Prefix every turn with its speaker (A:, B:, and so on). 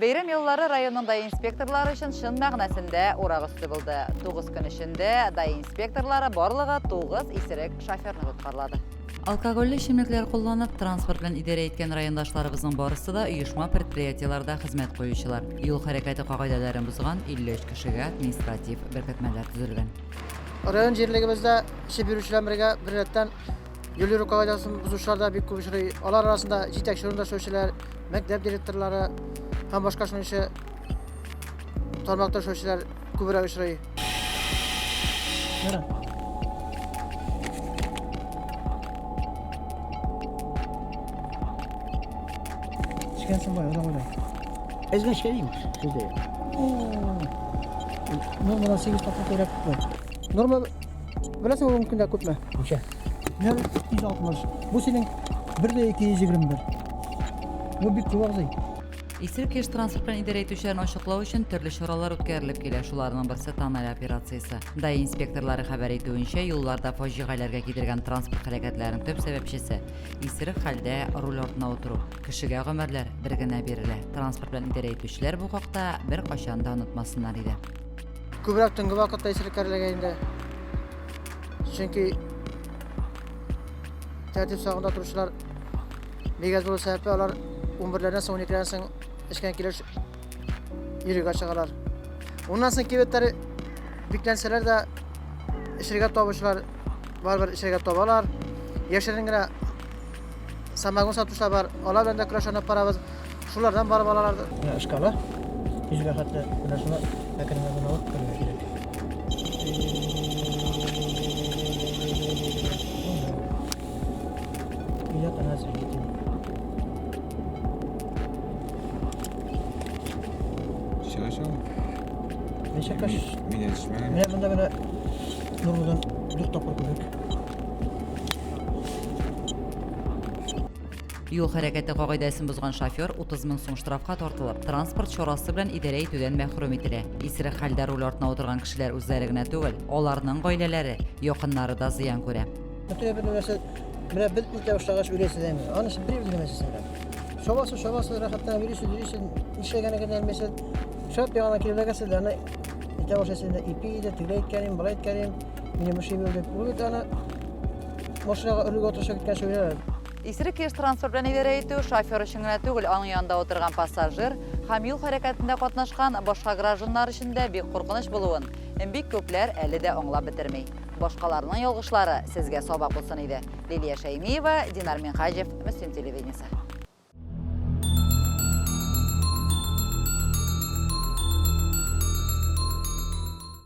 A: Бейрем еллары районында инспекторлары үшін шын мәғнәсінде урак үсті болды. 9 күн ішінде дай инспекторлары барлығы 9 исерек шоферны құтқарылады. Алкогольлі ішімліктер қолданып, транспорт белән идарә еткән райондашларыбызның барысы да оешма предприятиеларда хезмәт куючылар. Юл хәрәкәте кагыйдәләрен бузган 53 кешегә административ беркетмәләр төзелгән.
B: Район җирлегебездә эше бирүчеләргә беррәттән юл йөрү кагыйдасын бузучылар да бик күп очрый. Алар арасында җитәкче урындашлар, мәктәп директорлары һәм башка шунча тармакта эшләүчеләр күбрәк очрый. Çıkarsın bayağı da böyle.
C: Ezme şeyiymiş sizde.
B: Normal 8 takla koyrak tutma. Normal bilesin o mümkün de kutma.
C: Uça.
B: Ne 160. Bu senin 1'de 221. Bu bir kuvazı.
A: Исерек еш транспорт белән идарә итүчеләрне ачыклау өчен төрле чаралар үткәрелеп килә. Шуларның берсе тоннель операциясе. Дай инспекторлары хәбәр итүенчә, юлларда фаҗигаләргә китергән транспорт хәрәкәтләренең төп сәбәпчесе исерек хәлдә руль артына утыру. Кешегә гомерләр бер генә бирелә. Транспорт белән идарә итүчеләр бу хакта бер качан да онытмасыннар иде.
B: Күбрәк төнге вакытта исереккәрләргә инде. Чөнки тәртип сагында торучылар бигаз булу сәбәпле алар 11-ләрдән соң 12-ләрдән соң эшкән килеш йөрүгә чыгалар. Уннан соң кибетләр бикләнсәләр дә эшергә табучылар барбер эшергә табалар. Яшерен генә самагун сатучылар бар. Алар белән дә көрәшәнеп барабыз. Шулардан барып алалар.
C: Эшкала. Yüzüge hatta şuna yakınlarından alıp kırmaya gerek. Zaten hazır gittim.
D: Şaşa mı?
C: Ne şakaş?
D: Minesmen.
C: Ne bunda bana Nurlu'dan dört topur kuduk.
A: Юл хәрәкәте кагыйдәсен бузган шофер 30 мең сум штрафка тартылып, транспорт чарасы белән идарә итүдән мәхрүм ителә. Исерек хәлдә руль артына утырган кешеләр үзләре генә түгел, аларның гаиләләре, якыннары да зыян күрә.
C: Ötüye bir üniversite, bir ilk başlangıç üyesi değil mi? Anlaşılan bir bilmesi Şovası rahattan virüsü, işe gene mesela şart bir ana kirliğe ana ilk başlasında ipi de tigre etkenim, balay etkenim, yine bir şey böyle. Bu bir tane maşına ölü oturuşa gitken söylerler.
A: Исерек еш транспорт белән идарә итү шофер өчен генә түгел, аның янында утырган пассажир һәм юл хәрәкәтендә катнашкан башка гражданнар өчен дә бик куркыныч булуын бик күпләр әле дә аңлап бетерми. Башкаларның ялгышлары сезгә сабак булсын иде. Лилия Шәймиева, Динар Минхаҗев, Мөслим телевидениесе.